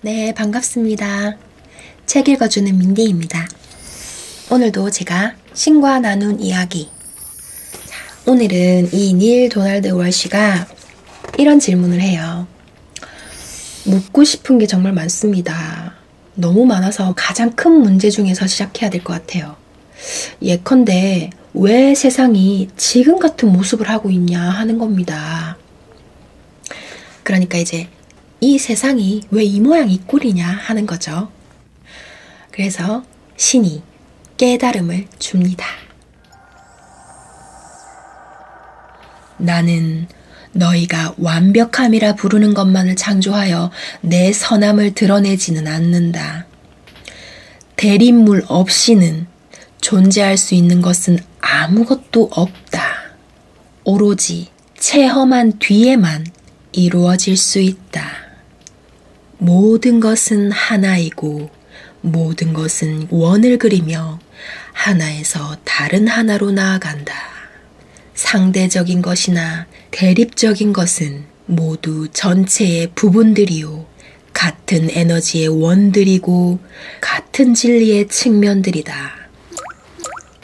네, 반갑습니다. 책 읽어주는 민디입니다. 오늘도 제가 신과 나눈 이야기. 오늘은 이 닐 도널드 월시가 이런 질문을 해요. 묻고 싶은 게 정말 많습니다. 너무 많아서 가장 큰 문제 중에서 시작해야 될 것 같아요. 예컨대 왜 세상이 지금 같은 모습을 하고 있냐 하는 겁니다. 그러니까 이제 이 세상이 왜 이 모양 이 꼴이냐 하는 거죠. 그래서 신이 깨달음을 줍니다. 나는 너희가 완벽함이라 부르는 것만을 창조하여 내 선함을 드러내지는 않는다. 대립물 없이는 존재할 수 있는 것은 아무것도 없다. 오로지 체험한 뒤에만 이루어질 수 있다. 모든 것은 하나이고 모든 것은 원을 그리며 하나에서 다른 하나로 나아간다. 상대적인 것이나 대립적인 것은 모두 전체의 부분들이요. 같은 에너지의 원들이고 같은 진리의 측면들이다.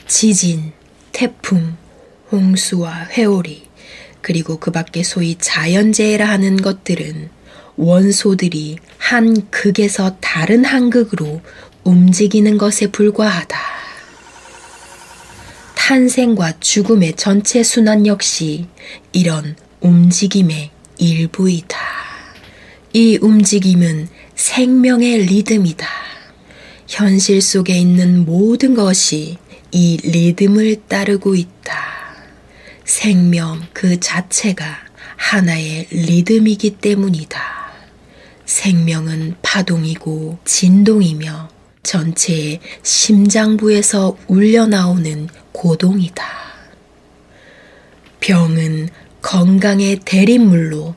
지진, 태풍, 홍수와 회오리, 그리고 그 밖에 소위 자연재해라 하는 것들은 원소들이 한 극에서 다른 한 극으로 움직이는 것에 불과하다. 탄생과 죽음의 전체 순환 역시 이런 움직임의 일부이다. 이 움직임은 생명의 리듬이다. 현실 속에 있는 모든 것이 이 리듬을 따르고 있다. 생명 그 자체가 하나의 리듬이기 때문이다. 생명은 파동이고 진동이며 전체의 심장부에서 울려나오는 고동이다. 병은 건강의 대립물로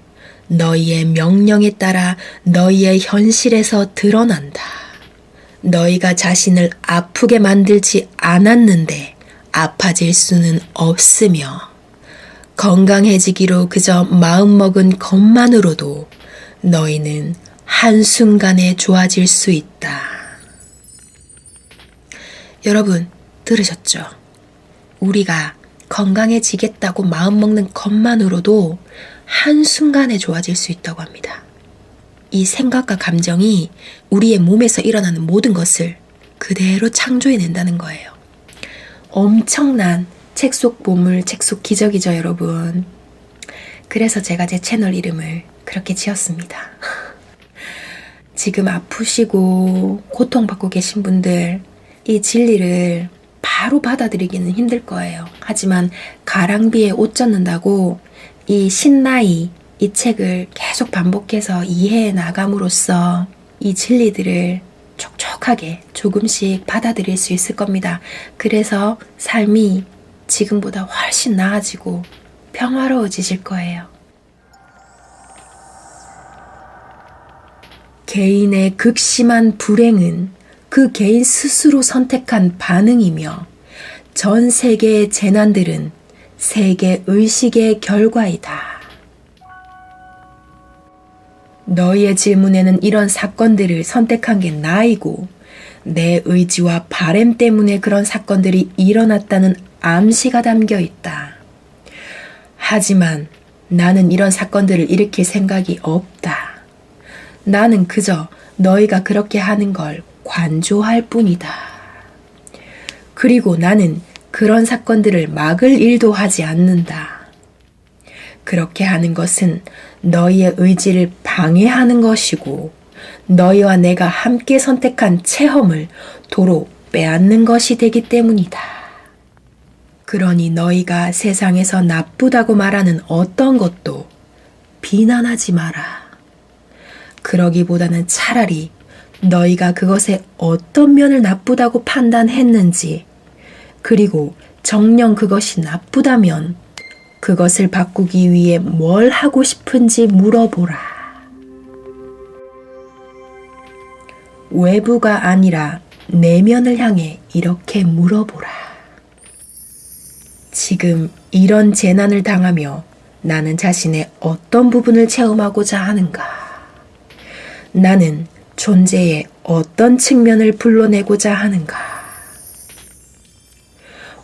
너희의 명령에 따라 너희의 현실에서 드러난다. 너희가 자신을 아프게 만들지 않았는데 아파질 수는 없으며 건강해지기로 그저 마음먹은 것만으로도 너희는 한순간에 좋아질 수 있다. 여러분 들으셨죠? 우리가 건강해지겠다고 마음먹는 것만으로도 한순간에 좋아질 수 있다고 합니다. 이 생각과 감정이 우리의 몸에서 일어나는 모든 것을 그대로 창조해낸다는 거예요. 엄청난 책 속 보물, 책 속 기적이죠, 여러분. 그래서 제가 제 채널 이름을 그렇게 지었습니다. 지금 아프시고 고통받고 계신 분들, 이 진리를 바로 받아들이기는 힘들 거예요. 하지만 가랑비에 옷 젖는다고 이 신나이, 이 책을 계속 반복해서 이해해 나감으로써 이 진리들을 촉촉하게 조금씩 받아들일 수 있을 겁니다. 그래서 삶이 지금보다 훨씬 나아지고 평화로워지실 거예요. 개인의 극심한 불행은 그 개인 스스로 선택한 반응이며 전 세계의 재난들은 세계 의식의 결과이다. 너희의 질문에는 이런 사건들을 선택한 게 나이고 내 의지와 바램 때문에 그런 사건들이 일어났다는 암시가 담겨 있다. 하지만 나는 이런 사건들을 일으킬 생각이 없다. 나는 그저 너희가 그렇게 하는 걸 관조할 뿐이다. 그리고 나는 그런 사건들을 막을 일도 하지 않는다. 그렇게 하는 것은 너희의 의지를 방해하는 것이고 너희와 내가 함께 선택한 체험을 도로 빼앗는 것이 되기 때문이다. 그러니 너희가 세상에서 나쁘다고 말하는 어떤 것도 비난하지 마라. 그러기보다는 차라리 너희가 그것의 어떤 면을 나쁘다고 판단했는지, 그리고 정녕 그것이 나쁘다면 그것을 바꾸기 위해 뭘 하고 싶은지 물어보라. 외부가 아니라 내면을 향해 이렇게 물어보라. 지금 이런 재난을 당하며 나는 자신의 어떤 부분을 체험하고자 하는가? 나는 존재의 어떤 측면을 불러내고자 하는가?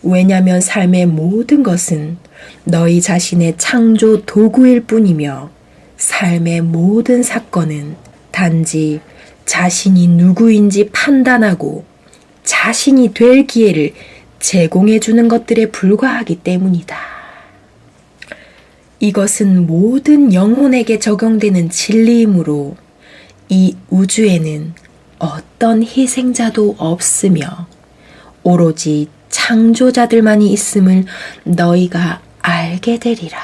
왜냐면 삶의 모든 것은 너희 자신의 창조 도구일 뿐이며 삶의 모든 사건은 단지 자신이 누구인지 판단하고 자신이 될 기회를 제공해 주는 것들에 불과하기 때문이다. 이것은 모든 영혼에게 적용되는 진리이므로 이 우주에는 어떤 희생자도 없으며 오로지 창조자들만이 있음을 너희가 알게 되리라.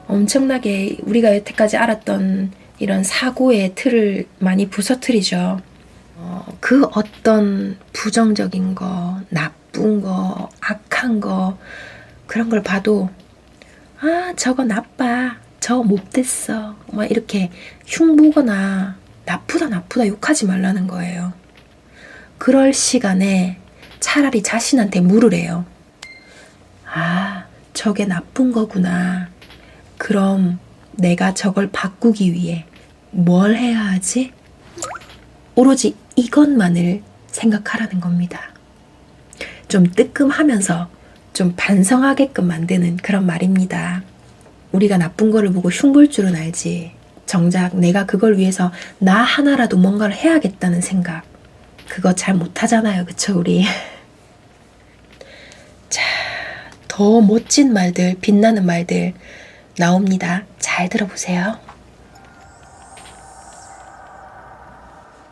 엄청나게 우리가 여태까지 알았던 이런 사고의 틀을 많이 부서뜨리죠. 그 어떤 부정적인 거, 나쁜 거, 악한 거 그런 걸 봐도 저거 나빠, 저 못됐어 막 이렇게 흉보거나 나쁘다 욕하지 말라는 거예요. 그럴 시간에 차라리 자신한테 물으래요. 저게 나쁜 거구나. 그럼 내가 저걸 바꾸기 위해 뭘 해야 하지? 오로지 이것만을 생각하라는 겁니다. 좀 뜨끔하면서 좀 반성하게끔 만드는 그런 말입니다. 우리가 나쁜 거를 보고 흉볼 줄은 알지. 정작 내가 그걸 위해서 나 하나라도 뭔가를 해야겠다는 생각. 그거 잘 못하잖아요. 그쵸, 우리? 자, 더 멋진 말들, 빛나는 말들 나옵니다. 잘 들어보세요.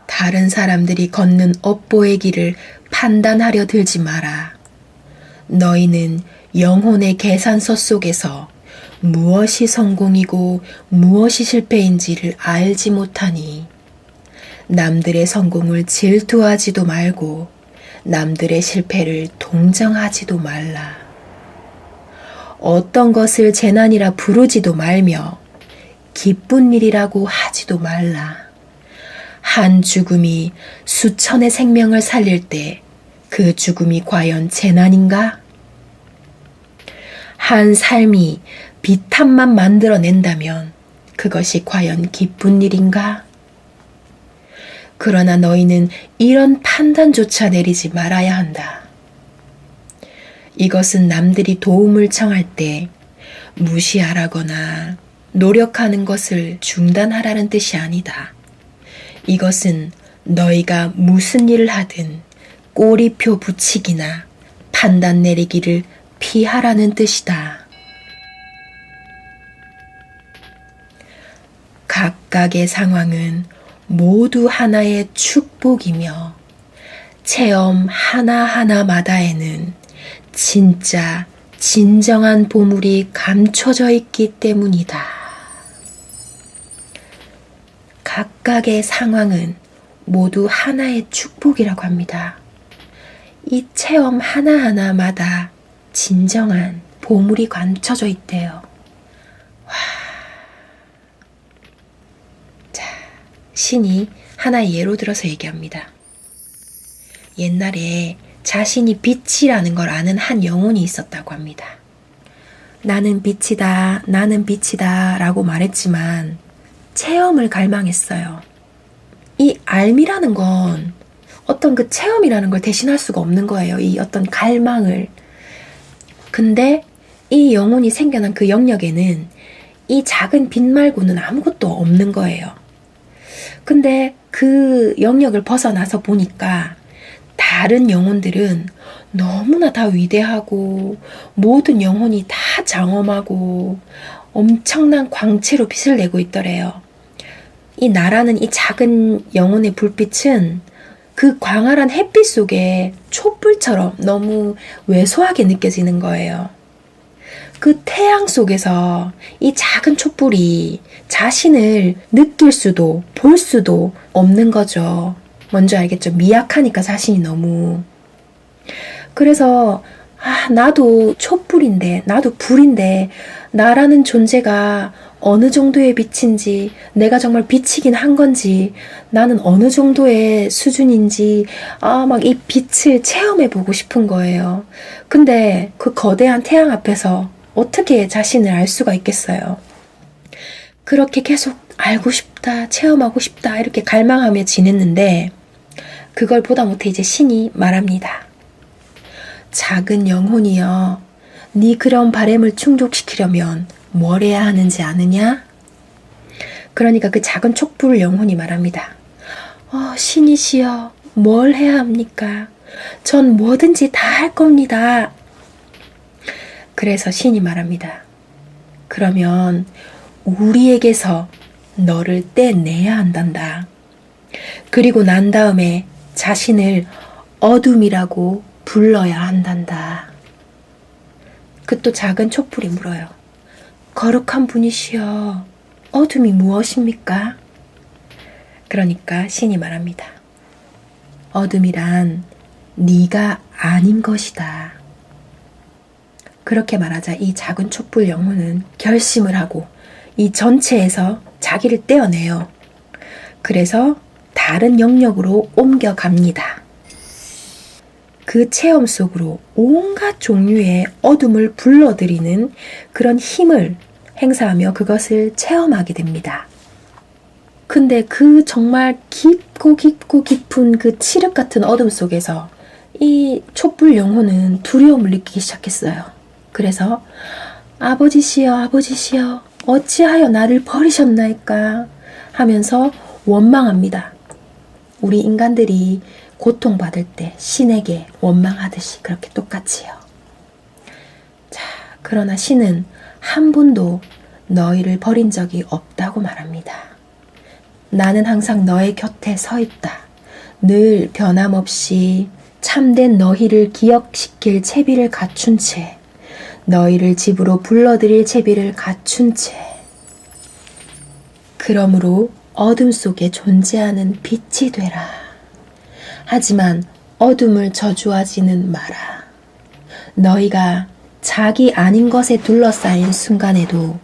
다른 사람들이 걷는 업보의 길을 판단하려 들지 마라. 너희는 영혼의 계산서 속에서 무엇이 성공이고 무엇이 실패인지를 알지 못하니 남들의 성공을 질투하지도 말고 남들의 실패를 동정하지도 말라. 어떤 것을 재난이라 부르지도 말며 기쁜 일이라고 하지도 말라. 한 죽음이 수천의 생명을 살릴 때 그 죽음이 과연 재난인가? 한 삶이 비탄만 만들어낸다면 그것이 과연 기쁜 일인가? 그러나 너희는 이런 판단조차 내리지 말아야 한다. 이것은 남들이 도움을 청할 때 무시하라거나 노력하는 것을 중단하라는 뜻이 아니다. 이것은 너희가 무슨 일을 하든 꼬리표 붙이기나 판단 내리기를 피하라는 뜻이다. 각각의 상황은 모두 하나의 축복이며 체험 하나하나마다에는 진짜 진정한 보물이 감춰져 있기 때문이다. 각각의 상황은 모두 하나의 축복이라고 합니다. 이 체험 하나하나마다 진정한 보물이 감춰져 있대요. 자, 신이 하나의 예로 들어서 얘기합니다. 옛날에 자신이 빛이라는 걸 아는 한 영혼이 있었다고 합니다. 나는 빛이다, 나는 빛이다 라고 말했지만 체험을 갈망했어요. 이 알미라는 건 어떤 그 체험이라는 걸 대신할 수가 없는 거예요. 이 어떤 갈망을. 근데 이 영혼이 생겨난 그 영역에는 이 작은 빛 말고는 아무것도 없는 거예요. 근데 그 영역을 벗어나서 보니까 다른 영혼들은 너무나 다 위대하고 모든 영혼이 다 장엄하고 엄청난 광채로 빛을 내고 있더래요. 이 나라는 이 작은 영혼의 불빛은 그 광활한 햇빛 속에 촛불처럼 너무 왜소하게 느껴지는 거예요. 그 태양 속에서 이 작은 촛불이 자신을 느낄 수도 볼 수도 없는 거죠. 뭔지 알겠죠? 미약하니까 자신이 너무. 그래서 나도 촛불인데, 나도 불인데 나라는 존재가 어느 정도의 빛인지, 내가 정말 빛이긴 한 건지, 나는 어느 정도의 수준인지 막 이 빛을 체험해보고 싶은 거예요. 근데 그 거대한 태양 앞에서 어떻게 자신을 알 수가 있겠어요? 그렇게 계속 알고 싶다, 체험하고 싶다 이렇게 갈망하며 지냈는데 그걸 보다 못해 이제 신이 말합니다. 작은 영혼이여, 네 그런 바램을 충족시키려면 뭘 해야 하는지 아느냐? 그러니까 그 작은 촛불 영혼이 말합니다. 신이시여, 뭘 해야 합니까? 전 뭐든지 다 할 겁니다. 그래서 신이 말합니다. 그러면 우리에게서 너를 떼내야 한단다. 그리고 난 다음에 자신을 어둠이라고 불러야 한단다. 그 또 작은 촛불이 물어요. 거룩한 분이시여, 어둠이 무엇입니까? 그러니까 신이 말합니다. 어둠이란 네가 아닌 것이다. 그렇게 말하자 이 작은 촛불 영혼은 결심을 하고 이 전체에서 자기를 떼어내요. 그래서 다른 영역으로 옮겨갑니다. 그 체험 속으로 온갖 종류의 어둠을 불러들이는 그런 힘을 행사하며 그것을 체험하게 됩니다. 근데 그 정말 깊고 깊은 그 칠흑 같은 어둠 속에서 이 촛불 영혼은 두려움을 느끼기 시작했어요. 그래서 아버지시여, 아버지시여, 어찌하여 나를 버리셨나이까 하면서 원망합니다. 우리 인간들이 고통받을 때 신에게 원망하듯이 그렇게 똑같이요. 자, 그러나 신은 한 번도 너희를 버린 적이 없다고 말합니다. 나는 항상 너의 곁에 서 있다. 늘 변함없이 참된 너희를 기억시킬 채비를 갖춘 채, 너희를 집으로 불러들일 채비를 갖춘 채. 그러므로 어둠 속에 존재하는 빛이 되라. 하지만 어둠을 저주하지는 마라. 너희가 자기 아닌 것에 둘러싸인 순간에도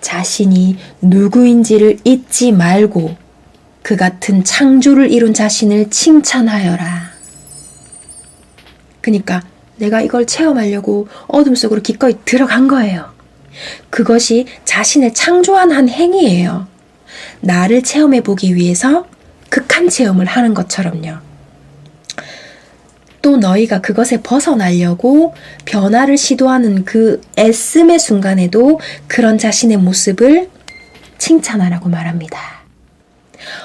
자신이 누구인지를 잊지 말고 그 같은 창조를 이룬 자신을 칭찬하여라. 그러니까 내가 이걸 체험하려고 어둠 속으로 기꺼이 들어간 거예요. 그것이 자신을 창조한 한 행위예요. 나를 체험해보기 위해서 극한 체험을 하는 것처럼요. 또 너희가 그것에 벗어나려고 변화를 시도하는 그 애씀의 순간에도 그런 자신의 모습을 칭찬하라고 말합니다.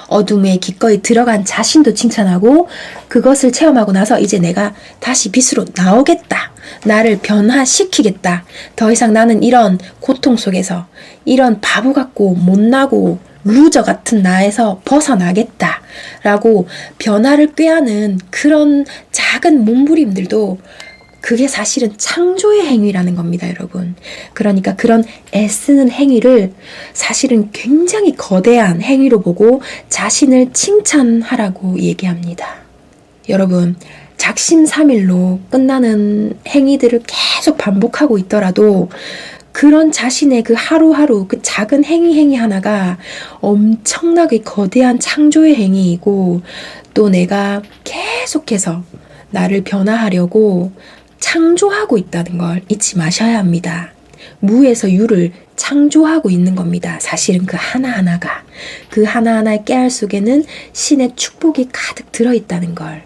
어둠에 기꺼이 들어간 자신도 칭찬하고 그것을 체험하고 나서 이제 내가 다시 빛으로 나오겠다. 나를 변화시키겠다. 더 이상 나는 이런 고통 속에서 이런 바보 같고 못나고 루저 같은 나에서 벗어나겠다 라고 변화를 꾀하는 그런 작은 몸부림들도 그게 사실은 창조의 행위라는 겁니다, 여러분. 그러니까 그런 애쓰는 행위를 사실은 굉장히 거대한 행위로 보고 자신을 칭찬하라고 얘기합니다. 여러분, 작심삼일로 끝나는 행위들을 계속 반복하고 있더라도 그런 자신의 그 하루하루 그 작은 행위 하나가 엄청나게 거대한 창조의 행위이고 또 내가 계속해서 나를 변화하려고 창조하고 있다는 걸 잊지 마셔야 합니다. 무에서 유를 창조하고 있는 겁니다. 사실은 그 하나하나가. 그 하나하나의 깨알 속에는 신의 축복이 가득 들어있다는 걸.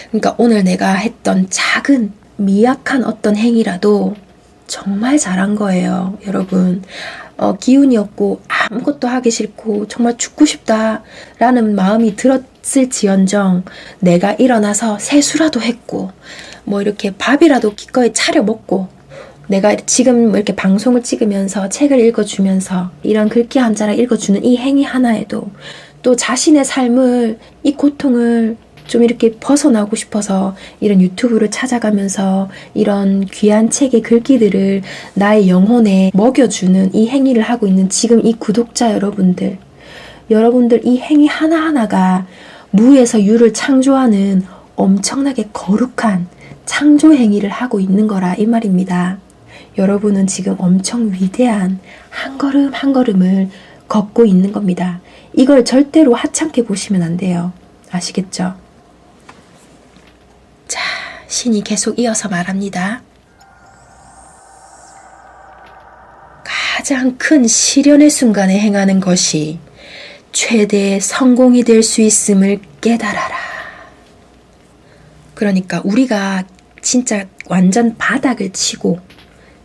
그러니까 오늘 내가 했던 작은 미약한 어떤 행위라도 정말 잘한 거예요, 여러분. 기운이 없고 아무것도 하기 싫고 정말 죽고 싶다라는 마음이 들었을지언정 내가 일어나서 세수라도 했고 뭐 이렇게 밥이라도 기꺼이 차려 먹고 내가 지금 이렇게 방송을 찍으면서 책을 읽어주면서 이런 글귀 한 자락 읽어주는 이 행위 하나에도 또 자신의 삶을 이 고통을 좀 이렇게 벗어나고 싶어서 이런 유튜브를 찾아가면서 이런 귀한 책의 글귀들을 나의 영혼에 먹여주는 이 행위를 하고 있는 지금 이 구독자 여러분들 이 행위 하나하나가 무에서 유를 창조하는 엄청나게 거룩한 창조 행위를 하고 있는 거라 이 말입니다. 여러분은 지금 엄청 위대한 한 걸음 한 걸음을 걷고 있는 겁니다. 이걸 절대로 하찮게 보시면 안 돼요. 아시겠죠? 자, 신이 계속 이어서 말합니다. 가장 큰 시련의 순간에 행하는 것이 최대의 성공이 될 수 있음을 깨달아라. 그러니까 우리가 진짜 완전 바닥을 치고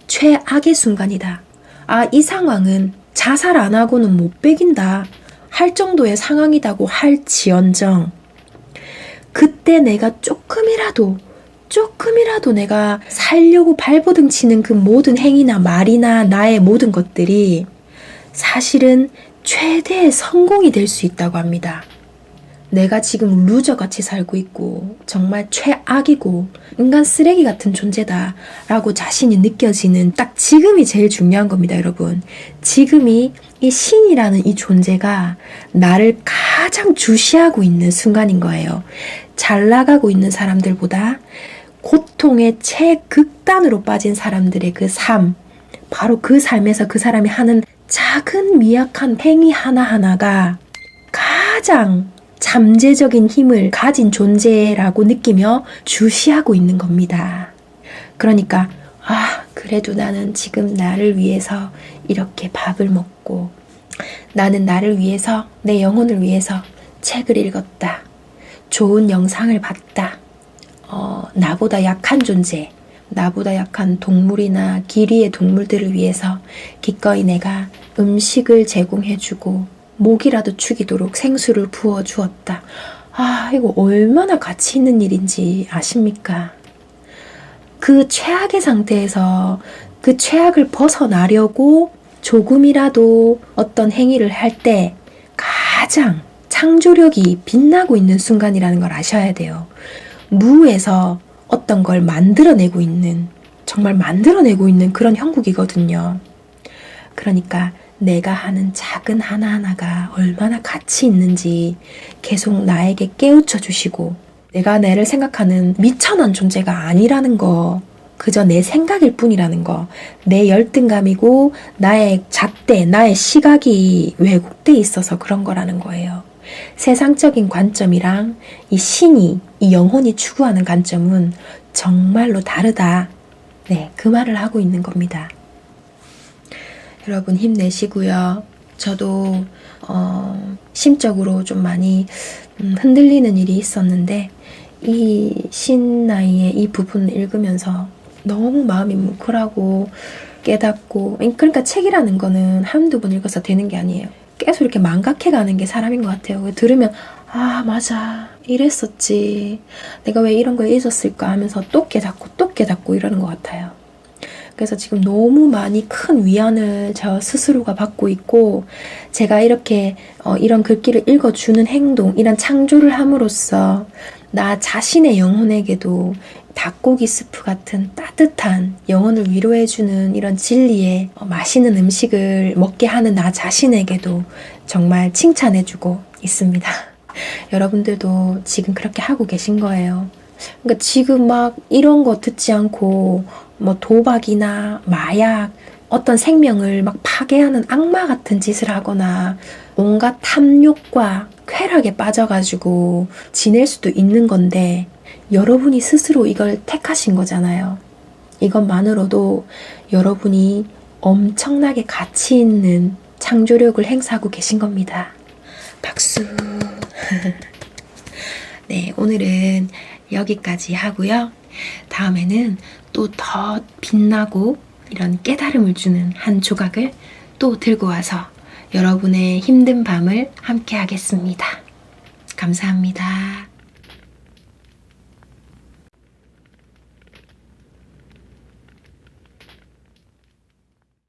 최악의 순간이다. 아, 이 상황은 자살 안 하고는 못 베긴다 할 정도의 상황이라고 할지언정, 그때 내가 조금이라도 내가 살려고 발버둥 치는 그 모든 행위나 말이나 나의 모든 것들이 사실은 최대의 성공이 될 수 있다고 합니다. 내가 지금 루저같이 살고 있고 정말 최악이고 인간 쓰레기 같은 존재다 라고 자신이 느껴지는 딱 지금이 제일 중요한 겁니다, 여러분. 지금이 이 신이라는 이 존재가 나를 가장 주시하고 있는 순간인 거예요. 잘 나가고 있는 사람들보다 고통의 최극단으로 빠진 사람들의 그 삶, 바로 그 삶에서 그 사람이 하는 작은 미약한 행위 하나하나가 가장 잠재적인 힘을 가진 존재라고 느끼며 주시하고 있는 겁니다. 그러니까 그래도 나는 지금 나를 위해서 이렇게 밥을 먹고, 나는 나를 위해서, 내 영혼을 위해서 책을 읽었다, 좋은 영상을 봤다, 나보다 약한 존재, 나보다 약한 동물이나 길 위의 동물들을 위해서 기꺼이 내가 음식을 제공해주고 목이라도 축이도록 생수를 부어주었다. 이거 얼마나 가치 있는 일인지 아십니까? 그 최악의 상태에서 그 최악을 벗어나려고 조금이라도 어떤 행위를 할 때 가장 창조력이 빛나고 있는 순간이라는 걸 아셔야 돼요. 무에서 어떤 걸 만들어내고 있는, 정말 만들어내고 있는 그런 형국이거든요. 그러니까 내가 하는 작은 하나하나가 얼마나 가치 있는지 계속 나에게 깨우쳐 주시고, 내가 나를 생각하는 미천한 존재가 아니라는 거, 그저 내 생각일 뿐이라는 거, 내 열등감이고 나의 잣대, 나의 시각이 왜곡돼 있어서 그런 거라는 거예요. 세상적인 관점이랑 이 신이, 이 영혼이 추구하는 관점은 정말로 다르다. 네, 그 말을 하고 있는 겁니다. 여러분 힘내시고요. 저도 심적으로 좀 많이 흔들리는 일이 있었는데, 이 신나이의 이 부분을 읽으면서 너무 마음이 뭉클하고 깨닫고, 그러니까 책이라는 거는 한두 번 읽어서 되는 게 아니에요. 계속 이렇게 망각해가는 게 사람인 것 같아요. 들으면 맞아, 이랬었지, 내가 왜 이런 걸 잊었을까 하면서 또 깨닫고 이러는 것 같아요. 그래서 지금 너무 많이 큰 위안을 저 스스로가 받고 있고, 제가 이렇게 이런 글귀를 읽어주는 행동, 이런 창조를 함으로써 나 자신의 영혼에게도 닭고기 스프 같은 따뜻한 영혼을 위로해주는 이런 진리의 맛있는 음식을 먹게 하는 나 자신에게도 정말 칭찬해주고 있습니다. 여러분들도 지금 그렇게 하고 계신 거예요. 그러니까 지금 막 이런 거 듣지 않고 뭐 도박이나 마약, 어떤 생명을 막 파괴하는 악마 같은 짓을 하거나 온갖 탐욕과 쾌락에 빠져가지고 지낼 수도 있는 건데, 여러분이 스스로 이걸 택하신 거잖아요. 이것만으로도 여러분이 엄청나게 가치 있는 창조력을 행사하고 계신 겁니다. 박수. 네, 오늘은 여기까지 하고요. 다음에는 또 더 빛나고 이런 깨달음을 주는 한 조각을 또 들고 와서 여러분의 힘든 밤을 함께 하겠습니다. 감사합니다.